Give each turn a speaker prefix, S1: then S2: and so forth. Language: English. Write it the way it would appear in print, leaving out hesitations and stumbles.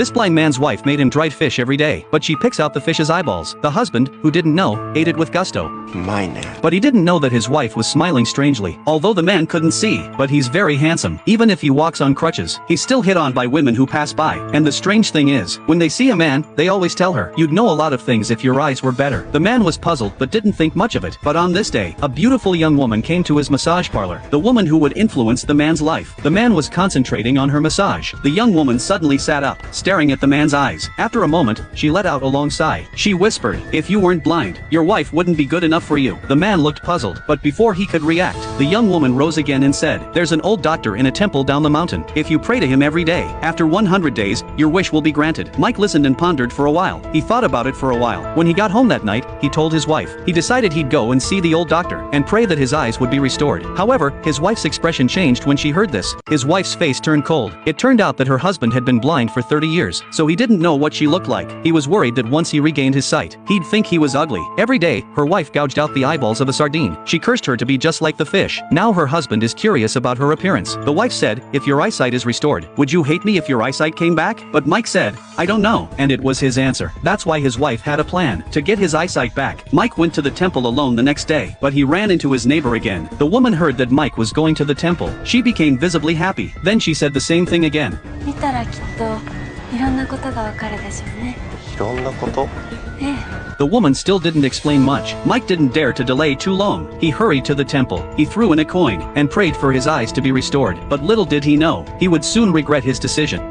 S1: This blind man's wife made him dried fish every day, but she picks out the fish's eyeballs. The husband, who didn't know, ate it with gusto.
S2: Mine.
S1: But he didn't know that his wife was smiling strangely, although the man couldn't see, but he's very handsome. Even if he walks on crutches, he's still hit on by women who pass by. And the strange thing is, when they see a man, they always tell her, "You'd know a lot of things if your eyes were better." The man was puzzled but didn't think much of it. But on this day, a beautiful young woman came to his massage parlor, the woman who would influence the man's life. The man was concentrating on her massage. The young woman suddenly sat up, staring at the man's eyes. After a moment, she let out a long sigh. She whispered, "If you weren't blind, your wife wouldn't be good enough for you." The man looked puzzled, but before he could react, the young woman rose again and said, "There's an old doctor in a temple down the mountain. If you pray to him every day, after 100 days, your wish will be granted." Mike listened and pondered for a while. He thought about it for a while. When he got home that night, he told his wife. He decided he'd go and see the old doctor, and pray that his eyes would be restored. However, his wife's expression changed when she heard this. His wife's face turned cold. It turned out that her husband had been blind for 30 years, so he didn't know what she looked like. He was worried that once he regained his sight, he'd think he was ugly. Every day, her wife gouged out the eyeballs of a sardine. She cursed her to be just like the fish. Now her husband is curious about her appearance. The wife said, "If your eyesight is restored, would you hate me if your eyesight came back?" But Mike said, "I don't know." And it was his answer. That's why his wife had a plan. To get his eyesight back, Mike went to the temple alone the next day, but he ran into his neighbor again. The woman heard that Mike was going to the temple. She became visibly happy. Then she said the same thing again.
S3: 見たらきっといろんなことがわかるでしょうね。
S2: いろんなこと？
S3: ええ。
S1: The woman still didn't explain much. Mike didn't dare to delay too long. He hurried to the temple. He threw in a coin and prayed for his eyes to be restored. But little did he know, he would soon regret his decision.